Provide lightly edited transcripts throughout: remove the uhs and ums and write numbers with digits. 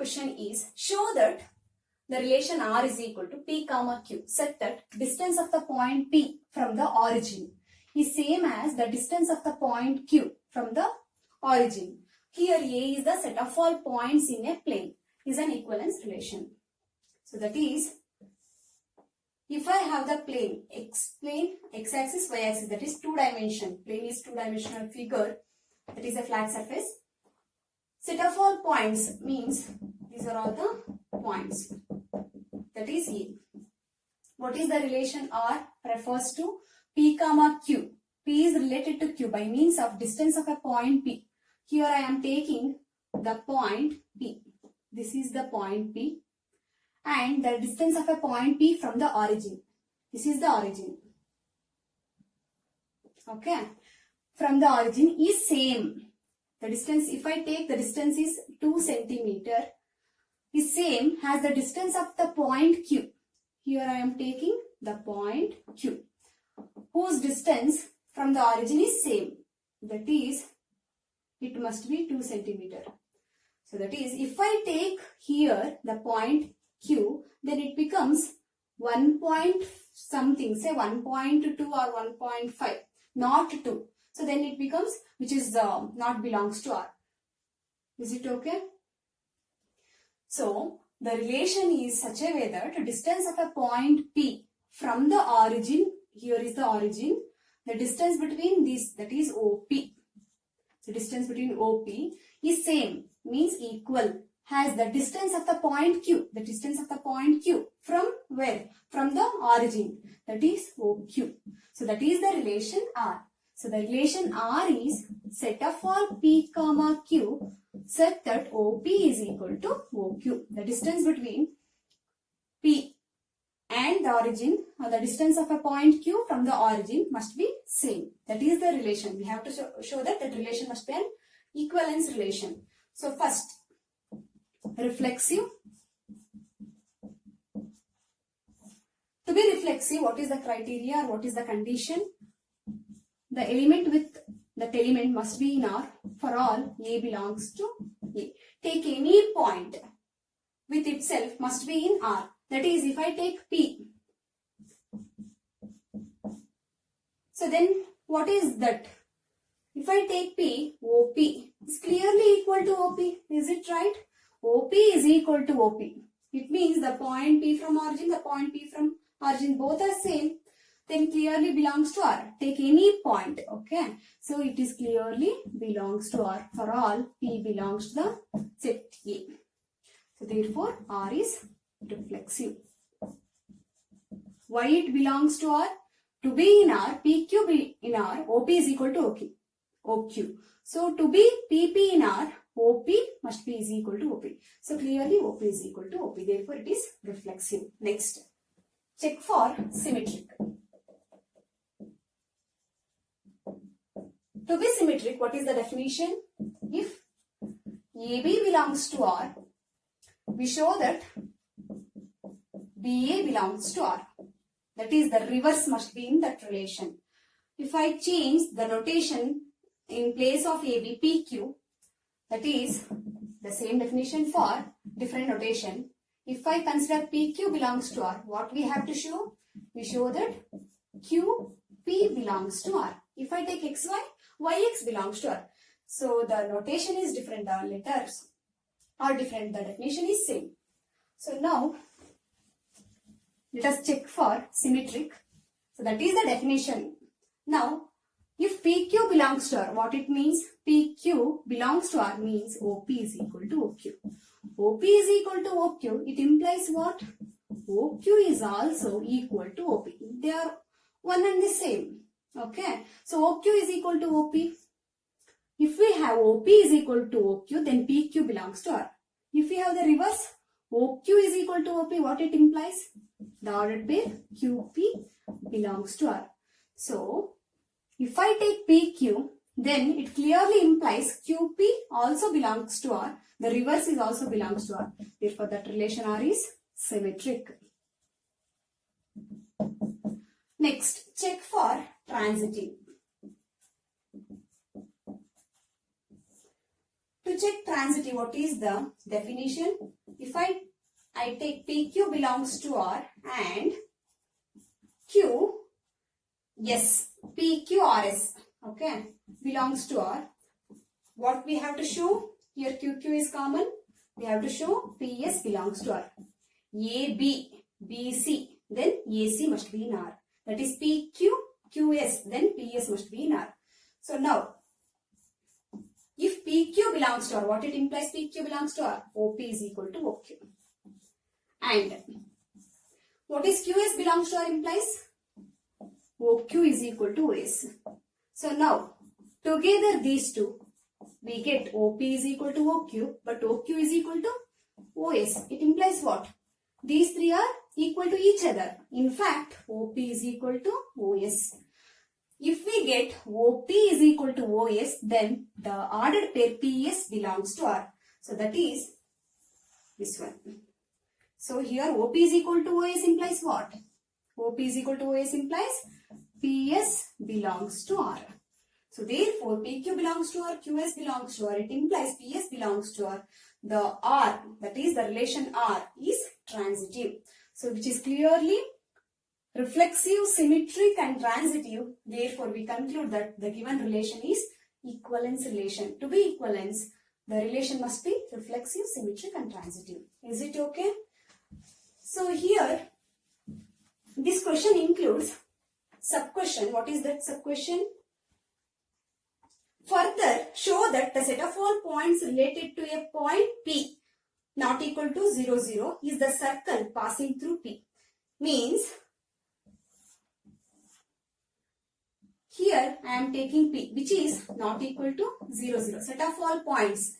question is, show that the relation R is equal to P comma Q such that distance of the point P from the origin is same as the distance of the point Q from the origin. Here A is the set of all points in a plane, is an equivalence relation. So that is, if I have the plane, x axis, y axis, that is two dimension, plane is two dimensional figure, that is a flat surface. Set of all points means these are all the points, that is A. What is the relation R? Refers to P comma Q. P is related to Q by means of distance of a point P. Here I am taking the point P. This is the point P. And the distance of a point P from the origin. This is the origin. Okay. From the origin is same. The distance, if I take the distance is 2 centimeter, is same as the distance of the point Q. Here I am taking the point Q, whose distance from the origin is same. That is, it must be 2 centimeter. So that is, if I take here the point Q, then it becomes 1 point something, say 1.2 or 1.5, not 2. So then it becomes, which is not belongs to R. Is it okay? So the relation is such a way that the distance of a point P from the origin, here is the origin, the distance between this, that is OP. The distance between OP is same, means equal, has the distance of the point Q, the distance of the point Q from where? From the origin, that is OQ. So that is the relation R. So the relation R is set of all P comma Q such that OP is equal to OQ. The distance between P and the origin, or the distance of a point Q from the origin must be same. That is the relation. We have to show that that relation must be an equivalence relation. So first, reflexive. To be reflexive, what is the criteria or what is the condition? The element with that element must be in R for all A belongs to A. Take any point with itself must be in R. That is, if I take P, so then what is that? If I take P, OP is clearly equal to OP. Is it right? OP is equal to OP. It means the point P from origin, the point P from origin, both are same. Then clearly belongs to R. Take any point, okay? So it is clearly belongs to R for all P belongs to the set A. So therefore R is reflexive. Why it belongs to R? To be in R, PQ be in R, OP is equal to OQ. So to be PP in R, OP must be is equal to OP. So clearly OP is equal to OP. Therefore it is reflexive. Next, check for symmetric. To be symmetric, what is the definition? If AB belongs to R, we show that BA belongs to R. That is, the reverse must be in that relation. If I change the notation in place of AB, PQ, that is the same definition for different notation. If I consider PQ belongs to R, what we have to show? We show that QP belongs to R. If I take XY, YX belongs to R. So the notation is different, the letters are different, the definition is same. So now, let us check for symmetric. So that is the definition. Now, if PQ belongs to R, what it means? PQ belongs to R means OP is equal to OQ. OP is equal to OQ, it implies what? OQ is also equal to OP. They are one and the same. Okay. So OQ is equal to OP. If we have OP is equal to OQ, then PQ belongs to R. If we have the reverse, OQ is equal to OP, what it implies? The ordered pair QP belongs to R. So, if I take PQ, then it clearly implies QP also belongs to R. The reverse is also belongs to R. Therefore, that relation R is symmetric. Next, check for transitive. To check transitive, what is the definition? If I take PQ belongs to R and Q, yes, PQRS, okay, belongs to R. What we have to show? Here QQ is common. We have to show PS belongs to R. AB, BC, then AC must be in R. That is PQ, QS, then PS must be in R. So now, if PQ belongs to R, what it implies? PQ belongs to R. OP is equal to OQ. And what is QS belongs to R implies? OQ is equal to OS. So now, together these two, we get OP is equal to OQ, but OQ is equal to OS. It implies what? These three are equal to each other. In fact, OP is equal to OS. If we get OP is equal to OS, then the ordered pair PS belongs to R. So that is this one. So here OP is equal to OS implies what? OP is equal to OS implies PS belongs to R. So therefore PQ belongs to R, QS belongs to R. It implies PS belongs to R. The R, that is the relation R, is transitive. So which is clearly reflexive, symmetric and transitive. Therefore we conclude that the given relation is equivalence relation. To be equivalence, the relation must be reflexive, symmetric and transitive. Is it okay? So here, this question includes sub-question. What is that sub-question? Further, show that the set of all points related to a point P not equal to 0, 0 is the circle passing through P. Means, here I am taking P, which is not equal to 0, 0. Set of all points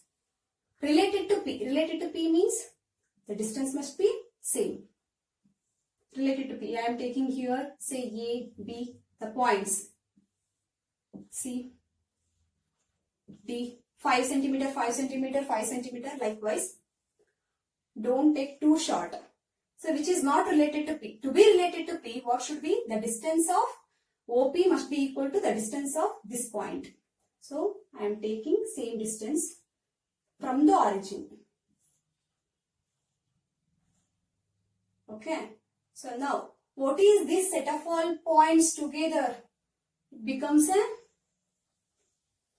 related to P. Related to P means the distance must be same. Related to P, I am taking here, say A, B, the points C, D, 5 centimeter, 5 centimeter, 5 centimeter, likewise. Don't take too short. So which is not related to P. To be related to P, what should be? The distance of OP must be equal to the distance of this point. So I am taking same distance from the origin. Okay. So now, what is this set of all points together? It becomes a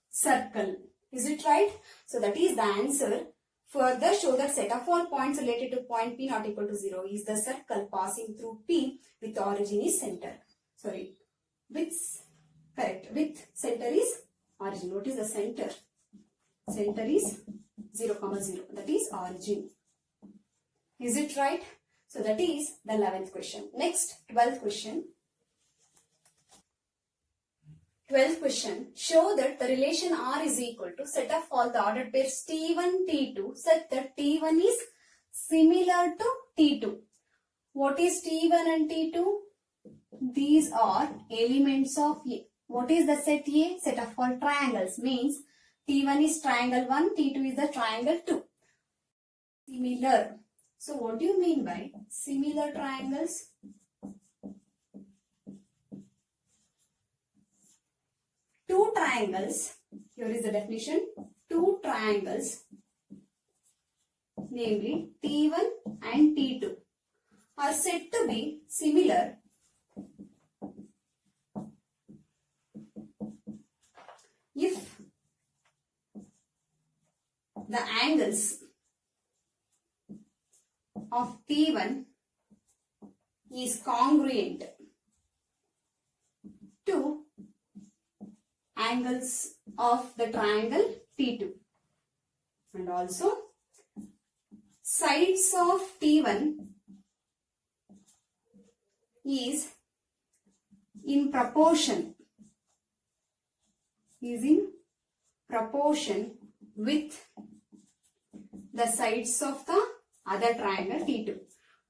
circle. Is it right? So that is the answer. Further, show that set of all points related to point P not equal to 0 is the circle passing through P with origin is center. Sorry, with center is origin. What is the center? Center is 0, 0. That is origin. Is it right? So that is the 11th question. Next, 12th question. 12th question. Show that the relation R is equal to set of all the ordered pairs T1, T2 such that T1 is similar to T2. What is T1 and T2? These are elements of A. What is the set A? Set of all triangles. Means T1 is triangle 1, T2 is the triangle 2. Similar. So what do you mean by similar triangles? Two triangles, here is the definition, two triangles, namely T1 and T2 are said to be similar if the angles of T1 is congruent to angles of the triangle T2, and also sides of T1 is in proportion with the sides of the other triangle T2.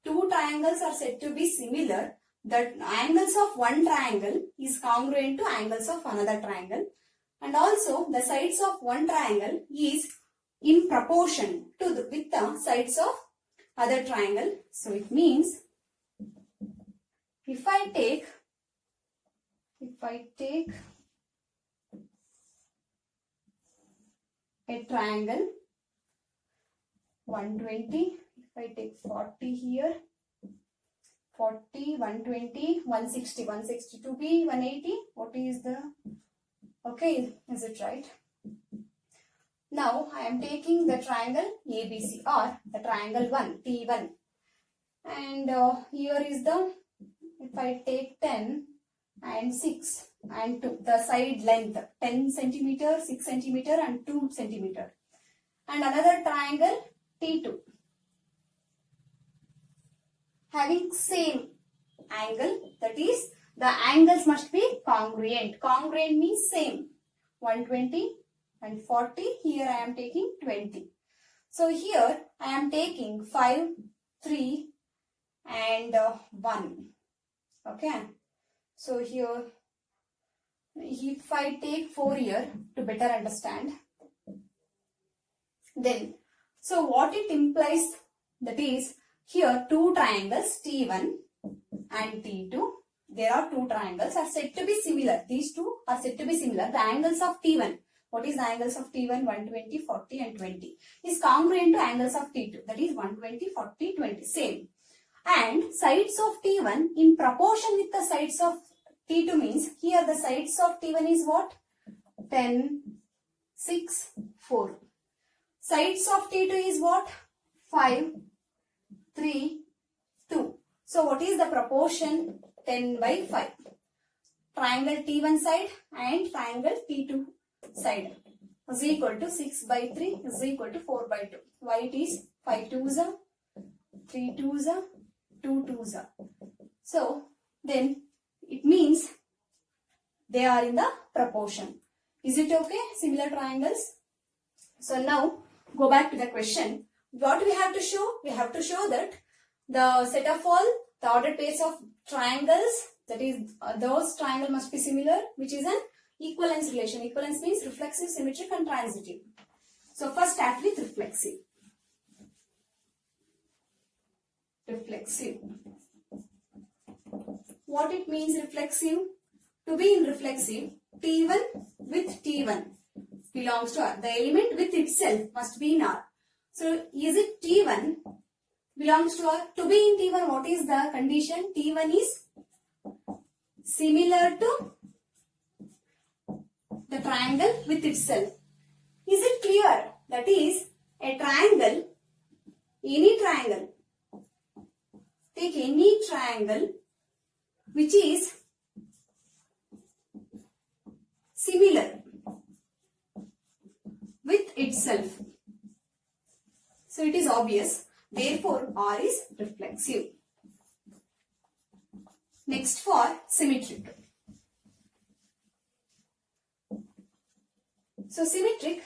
Two triangles are said to be similar. The angles of one triangle is congruent to angles of another triangle, and also the sides of one triangle is in proportion to with the sides of other triangle. So it means if I take a triangle 120. If I take 40 here, 40, 120, 160, 160 to be 180. What is the, okay, is it right? Now I am taking the triangle ABC or the triangle 1, T1. And here is the, if I take 10 and 6 and 2, the side length 10 centimeter, 6 centimeter and 2 centimeter. And another triangle T2 having same angle, that is the angles must be congruent. Congruent means same. 120 and 40. Here I am taking 20. So here I am taking 5, 3 and 1. Okay. So here, if I take 4 here to better understand, then, so what it implies, that is, here two triangles T1 and T2, there are two triangles are said to be similar. These two are said to be similar. The angles of T1, what is the angles of T1? 120, 40 and 20 is congruent to angles of T2, that is 120, 40, 20, same. And sides of T1 in proportion with the sides of T2 means, here the sides of T1 is what? 10, 6, 4. Sides of T2 is what? 5, 3, 2. So what is the proportion? 10 by 5. Triangle T1 side and triangle T2 side is equal to 6 by 3 is equal to 4 by 2. Why it is? 5 2s are, 3 2s are, 2 2s are. So then it means they are in the proportion. Is it okay? Similar triangles. So now go back to the question. What we have to show? We have to show that the set of all the ordered pairs of triangles, that is those triangle must be similar, which is an equivalence relation. Equivalence means reflexive, symmetric and transitive. So first start with reflexive. Reflexive. What it means reflexive? To be in reflexive, T1 with T1 belongs to R. The element with itself must be in R. So is it T1 belongs to R? To be in T1, what is the condition? T1 is similar to the triangle with itself. Is it clear? That is, a triangle, any triangle, take any triangle which is similar with itself. So it is obvious. Therefore, R is reflexive. Next for symmetric. So symmetric,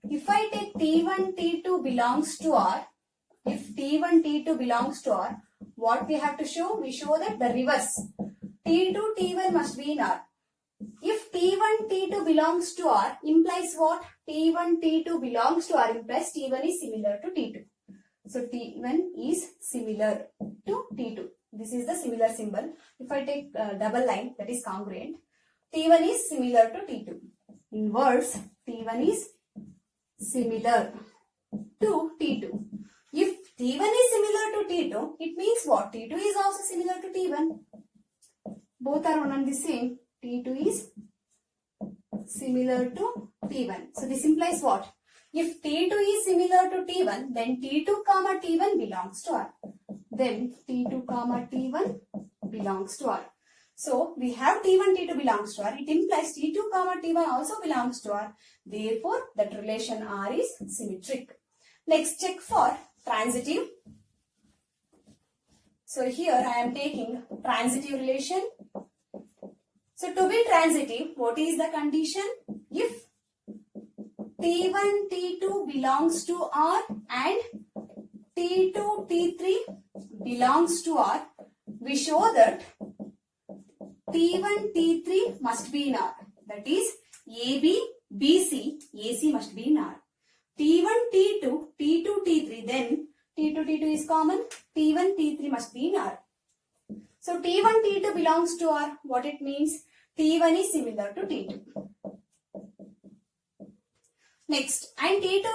if I take T1, T2 belongs to R, if T1, T2 belongs to R, what we have to show? We show that the reverse. T2, T1 must be in R. If T1, T2 belongs to R implies what? T1, T2 belongs to R implies T1 is similar to T2. So T1 is similar to T2. This is the similar symbol. If I take double line, that is congruent. T1 is similar to T2. In words, T1 is similar to T2. If T1 is similar to T2, it means what? T2 is also similar to T1. Both are one and the same. T2 is similar to T1. So this implies what? If T2 is similar to T1, then T2 comma T1 belongs to R. Then T2 comma T1 belongs to R. So we have T1, T2 belongs to R. It implies T2 comma T1 also belongs to R. Therefore, that relation R is symmetric. Next, check for transitive. So here I am taking transitive relation. So to be transitive, what is the condition? If T1, T2 belongs to R and T2, T3 belongs to R, we show that T1, T3 must be in R. That is AB, BC, AC must be in R. T1, T2, T2, T3, then T2, T2 is common, T1, T3 must be in R. So T1, T2 belongs to R. What it means? T1 is similar to T2. Next, and T2,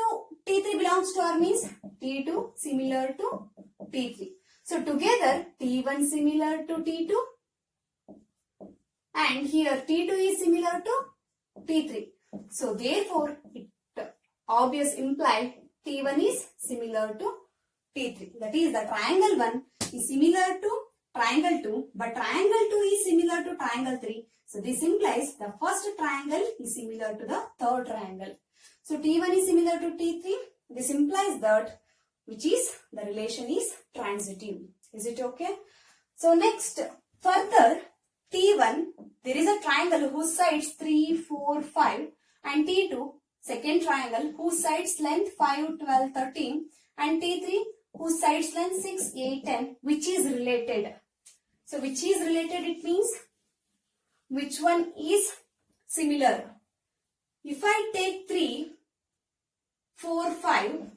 T3 belongs to R means T2 similar to T3. So together T1 similar to T2 and here T2 is similar to T3. So therefore it obvious implied T1 is similar to T3. That is the triangle 1 is similar to triangle 2 but triangle 2 is similar to triangle 3. So this implies the first triangle is similar to the third triangle. So T1 is similar to T3. This implies that which is the relation is transitive. Is it okay? So next, further T1, there is a triangle whose sides 3, 4, 5 and T2, second triangle whose sides length 5, 12, 13 and T3 whose sides length 6, 8, 10 which is related. So which is related, it means which one is similar. If I take 3, 4, 5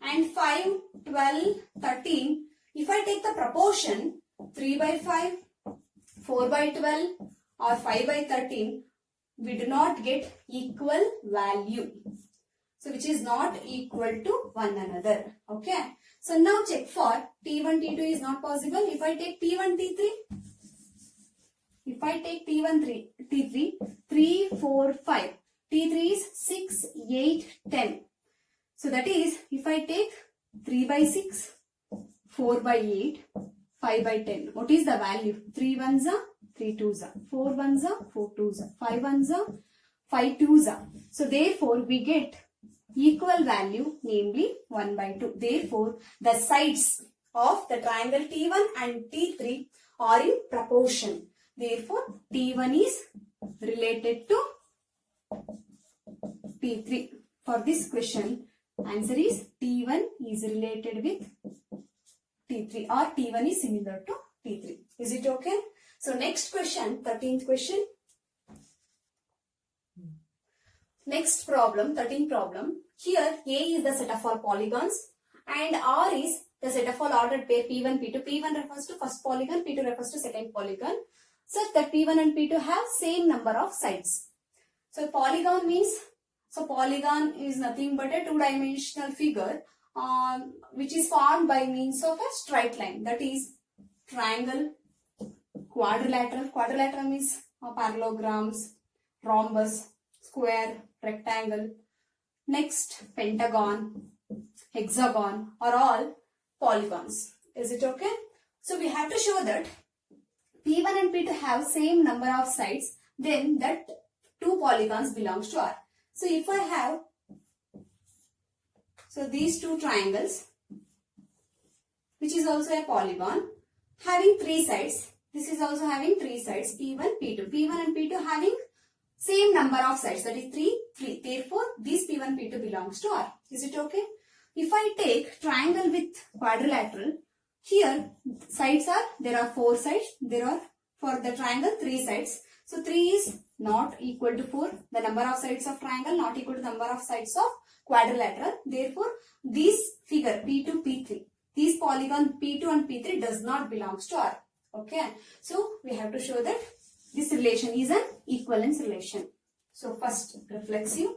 and 5, 12, 13, if I take the proportion 3 by 5, 4 by 12 or 5 by 13, we do not get equal value. So which is not equal to one another. Okay. So now check for T1, T2 is not possible. If I take T1, T3, if I take T1, T3, 3, 4, 5. T3 is 6, 8, 10. So that is, if I take 3 by 6, 4 by 8, 5 by 10. What is the value? 3 ones are 3 twos are. 4 ones are 4 twos are. 5 ones are 5 twos are. So therefore, we get equal value, namely 1 by 2. Therefore, the sides of the triangle T1 and T3 are in proportion. Therefore, T1 is related to T3. For this question, answer is T1 is related with T3 or T1 is similar to T3. Is it okay? So next question, 13th question. Next problem, 13th problem. Here A is the set of all polygons and R is the set of all ordered pair P1, P2. P1 refers to first polygon, P2 refers to second polygon, such that P1 and P2 have same number of sides. So polygon means, so polygon is nothing but a two-dimensional figure which is formed by means of a straight line, that is triangle, quadrilateral. Quadrilateral means parallelograms, rhombus, square, rectangle. Next, pentagon, hexagon are all polygons. Is it okay? So we have to show that P1 and P2 have same number of sides, then that two polygons belongs to R. So if I have, so these two triangles, which is also a polygon, having three sides. This is also having three sides, P1, P2. P1 and P2 having same number of sides, that is 3, 3. Therefore, these P1, P2 belongs to R. Is it okay? If I take triangle with quadrilateral, here sides are, there are 4 sides. There are, for the triangle, 3 sides. So 3 is not equal to 4. The number of sides of triangle not equal to the number of sides of quadrilateral. Therefore, this figure P2, P3, these polygon P2 and P3 does not belongs to R. Okay. So we have to show that this relation is an equivalence relation. So first, reflexive.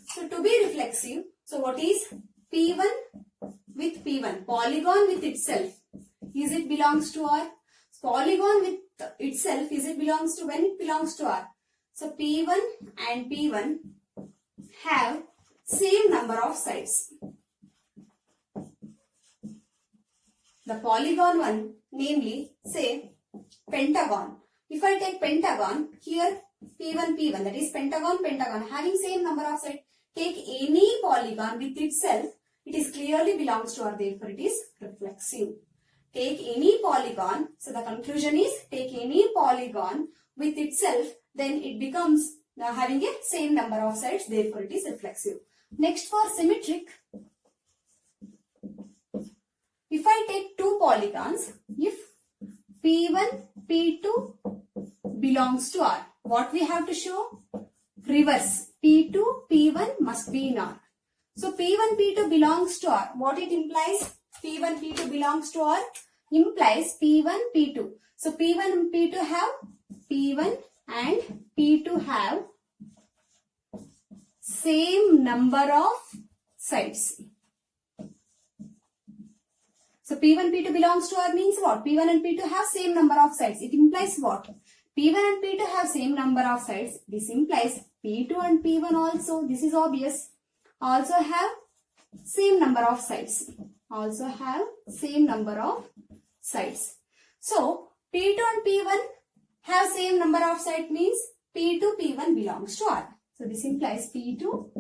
So to be reflexive, so what is P1 with P1? Polygon with itself. Is it belongs to R? Polygon with itself, is it belongs to, when it belongs to R? So P1 and P1 have same number of sides. The polygon one, namely say pentagon. If I take pentagon, here P1, P1, that is pentagon, pentagon having same number of sides. Take any polygon with itself, it is clearly belongs to R, therefore it is reflexive. Take any polygon, so the conclusion is take any polygon with itself, then it becomes having a same number of sides, therefore it is reflexive. Next, for symmetric, if I take two polygons, if P1, P2 belongs to R, what we have to show? Reverse. P2, P1 must be in R. So P1, P2 belongs to R. What it implies? P1, P2 belongs to R implies P1, P2. So P1 and P2 have P1, and P2 have same number of sides. So P1, P2 belongs to R means what? P1 and P2 have same number of sides. It implies what? P1 and P2 have same number of sides. This implies P2 and P1 also, this is obvious, also have same number of sides. Also have same number of sides. So P2 and P1 have same number of sides means P2, P1 belongs to R. So this implies P2,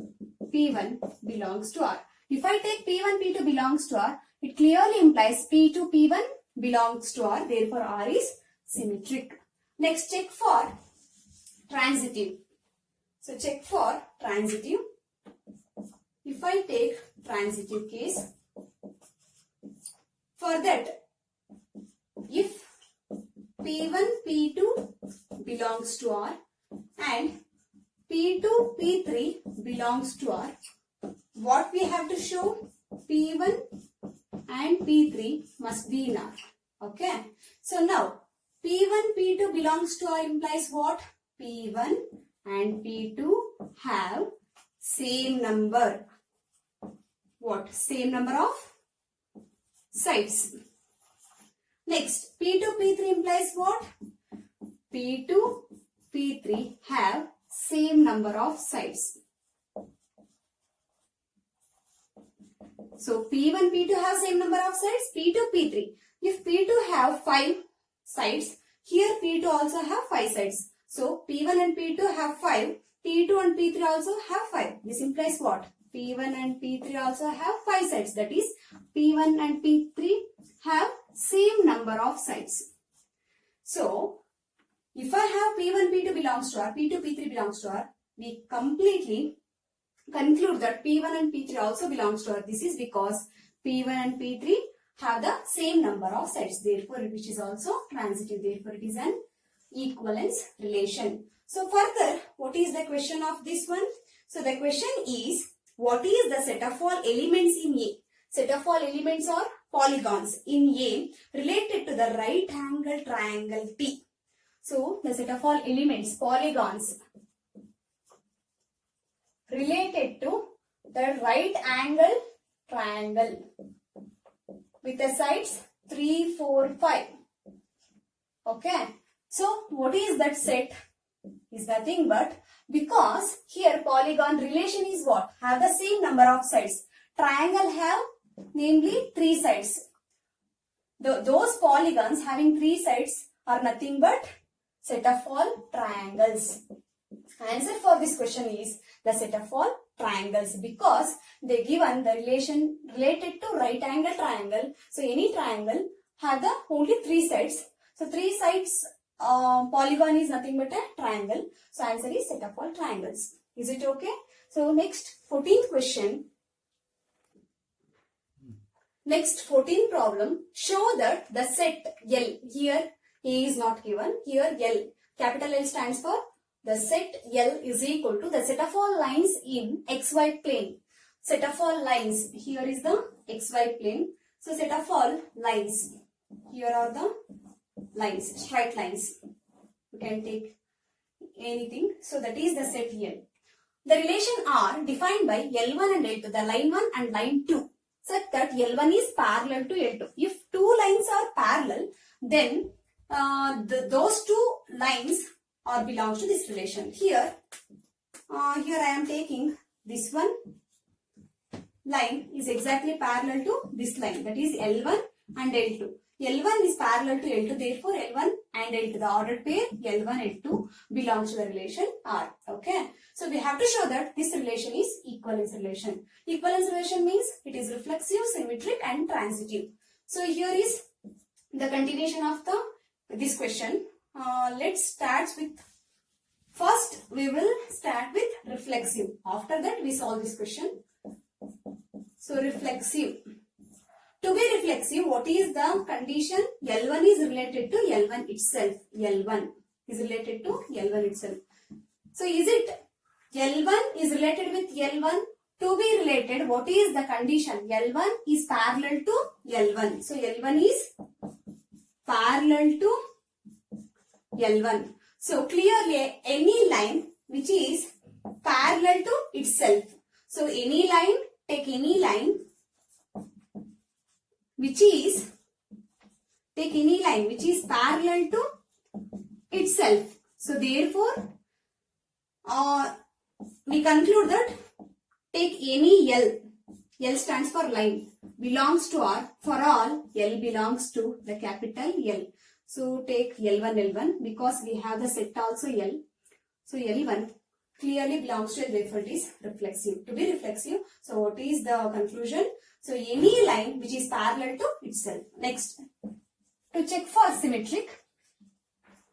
P1 belongs to R. If I take P1, P2 belongs to R, it clearly implies P2, P1 belongs to R. Therefore, R is symmetric. Next, check for transitive. So, check for transitive. If I take transitive case, for that, if P1, P2 belongs to R and P2, P3 belongs to R, what we have to show? P1 and P3 must be in R. Okay. So now P1, P2 belongs to R implies what? P1 and P2 have same number. What? Same number of sides. Next, P2, P3 implies what? P2, P3 have same number of sides. So P1, P2 have same number of sides, P2, P3. If P2 have 5 sides, here P2 also have 5 sides. So P1 and P2 have 5, P2 and P3 also have 5. This implies what? P1 and P3 also have 5 sides. That is, P1 and P3 have same number of sides. So, if I have P1, P2 belongs to R, P2, P3 belongs to R, we completely conclude that P1 and P3 also belongs to R. This is because P1 and P3 have the same number of sides. Therefore, which is also transitive. Therefore, it is an equivalence relation. So, further, what is the question of this one? So, the question is, what is the set of all elements in A? Set of all elements or polygons in A related to the right angle triangle T. So, the set of all elements, polygons related to the right angle triangle with the sides 3, 4, 5. Okay. So, what is that set? Is nothing but because here polygon relation is what? Have the same number of sides. Triangle have namely 3 sides. Those polygons having 3 sides are nothing but set of all triangles. Answer for this question is the set of all triangles because they given the relation related to right angle triangle. So any triangle have the only 3 sides. So 3 sides polygon is nothing but a triangle. So answer is set of all triangles. Is it okay? So next 14th question. Next 14th problem. Show that the set L, here A is not given, here L, capital L stands for the set L is equal to the set of all lines in xy plane. Set of all lines, here is the xy plane. So set of all lines, here are the lines, straight lines. You can take anything. So that is the set L. The relation R defined by L1 and L2, the line 1 and line 2, such that L1 is parallel to L2. If 2 lines are parallel, then those 2 lines are belongs to this relation. Here I am taking this one line is exactly parallel to this line, that is L1 and L2. L1 is parallel to L2, therefore L1 and L2, the ordered pair L1 L2 belongs to the relation R. Okay. So we have to show that this relation is equivalence relation. Equivalence relation means it is reflexive, symmetric and transitive. So here is the continuation of this question. Let's start with, first we will start with reflexive. After that we solve this question. So reflexive. To be reflexive, what is the condition? L1 is related to L1 itself. L1 is related to L1 itself. So is it L1 is related with L1? To be related, what is the condition? L1 is parallel to L1. So L1 is parallel to L1. So clearly any line which is parallel to itself. So any line, take any line which is, take any line which is parallel to itself. So therefore, we conclude that take any L, L stands for line, belongs to R, for all L belongs to the capital L. So take L1, L1 because we have the set also L. So L1 clearly belongs to L, therefore it is reflexive. To be reflexive, so what is the conclusion? So any line which is parallel to itself. Next, to check for symmetric,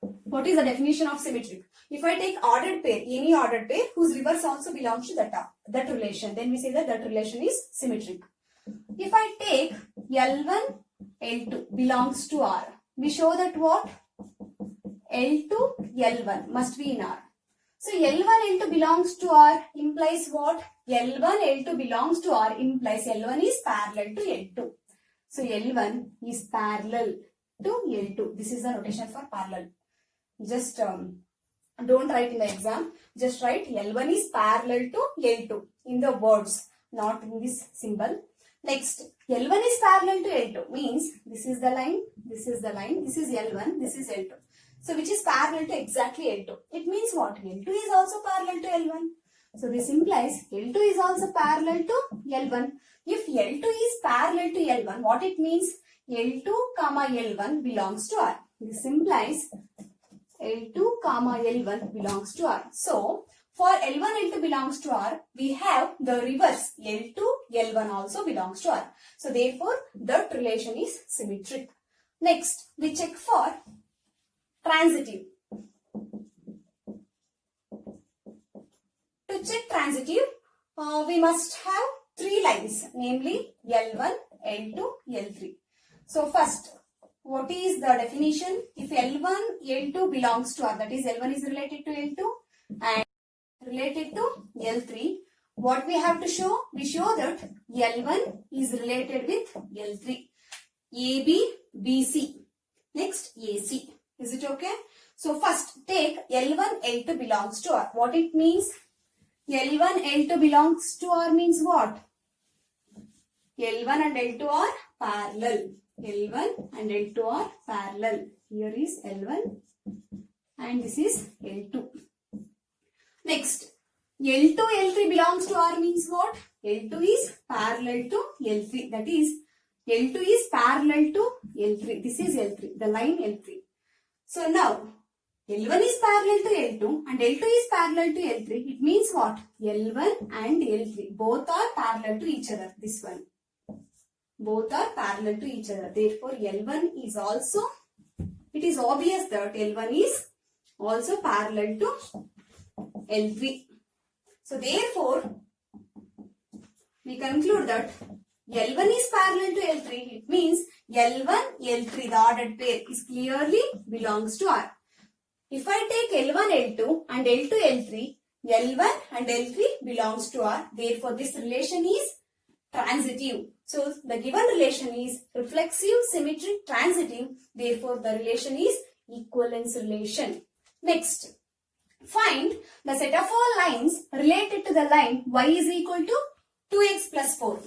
what is the definition of symmetric? If I take ordered pair, any ordered pair whose reverse also belongs to that relation, then we say that that relation is symmetric. If I take L1, L2 belongs to R, we show that what? L2, L1 must be in R. So L1, L2 belongs to R implies what? L1, L2 belongs to R implies L1 is parallel to L2. So L1 is parallel to L2. This is the notation for parallel. Just don't write in the exam. Just write L1 is parallel to L2 in the words, not in this symbol. Next, L1 is parallel to L2 means this is the line, this is the line, this is L1, this is L2. So which is parallel to exactly L2. It means what? L2 is also parallel to L1. So this implies L2 is also parallel to L1. If L2 is parallel to L1, what it means? L2 comma L1 belongs to R. This implies L2 comma L1 belongs to R. So for L1, L2 belongs to R, we have the reverse. L2, L1 also belongs to R. So therefore, that relation is symmetric. Next, we check for transitive. To check transitive, we must have three lines, namely L1, L2, L3. So first, what is the definition? If L1, L2 belongs to R, that is L1 is related to L2 and related to L3, what we have to show? We show that L1 is related with L3. AB, BC. Next, AC. Is it okay? So first, take L1, L2 belongs to R. What it means? L1, L2 belongs to R means what? L1 and L2 are parallel. L1 and L2 are parallel. Here is L1 and this is L2. Next, L2, L3 belongs to R means what? L2 is parallel to L3. That is, L2 is parallel to L3. This is L3, the line L3. So now, L1 is parallel to L2 and L2 is parallel to L3. It means what? L1 and L3 both are parallel to each other. This one. Both are parallel to each other. Therefore, L1 is also, it is obvious that L1 is also parallel to L3. So therefore, we conclude that L1 is parallel to L3. It means L1, L3, the ordered pair is clearly belongs to R. If I take L1, L2 and L2, L3, L1 and L3 belongs to R. Therefore, this relation is transitive. So, the given relation is reflexive, symmetric, transitive. Therefore, the relation is equivalence relation. Next, find the set of all lines related to the line y is equal to 2x plus 4.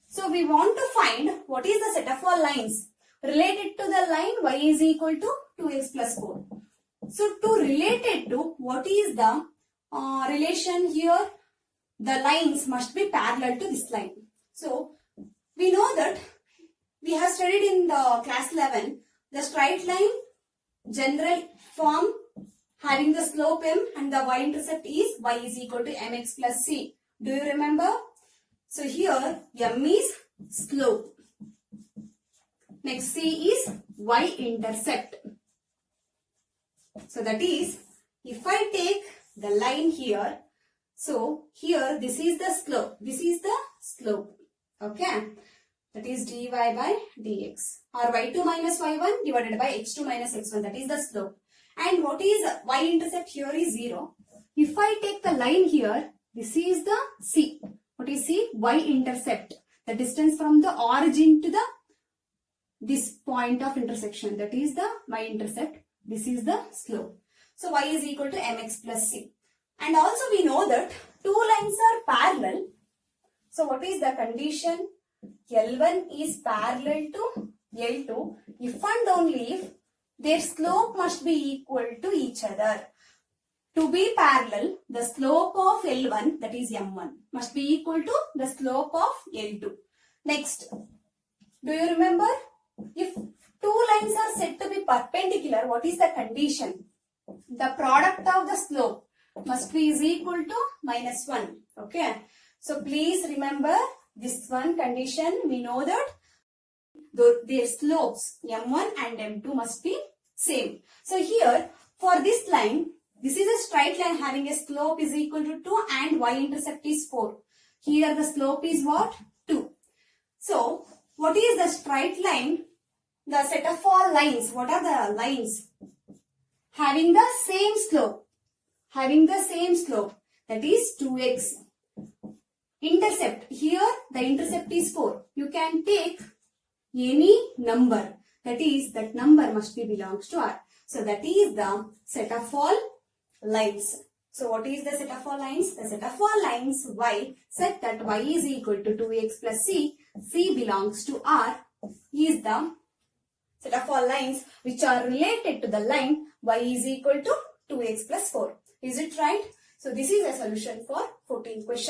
So, we want to find what is the set of all lines related to the line y is equal to 2x plus 4. So, to relate it to what is the relation here? The lines must be parallel to this line. So, we know that we have studied in the class 11 the straight line general form having the slope m and the y-intercept is y is equal to mx plus c. Do you remember? So, here m is slope. Next c is y-intercept. So, that is if I take the line here, so here this is the slope. This is the slope. Okay. That is dy by dx or y2 minus y1 divided by x2 minus x1. That is the slope. And what is y-intercept here is 0. If I take the line here, this is the c. What is c? Y-intercept. The distance from the origin to the this point of intersection. That is the y-intercept. This is the slope. So y is equal to mx plus c. And also we know that two lines are parallel. So what is the condition? L1 is parallel to L2 if and only if their slope must be equal to each other. To be parallel, the slope of L1, that is M1, must be equal to the slope of L2. Next, do you remember? If two lines are said to be perpendicular, what is the condition? The product of the slope must be is equal to -1. Okay. So please remember this one condition. We know that their slopes M1 and M2 must be same. So here for this line, this is a straight line having a slope is equal to 2 and y-intercept is 4. Here the slope is what? 2. So what is the straight line? The set of all lines. What are the lines? Having the same slope. Having the same slope. That is 2x. Intercept. Here the intercept is 4. You can take any number. That is, that number must be belongs to R. So that is the set of all lines. So what is the set of all lines? The set of all lines y, set that y is equal to 2x plus c belongs to R, is the set of all lines which are related to the line y is equal to 2x plus 4. Is it right? So this is a solution for 14th question.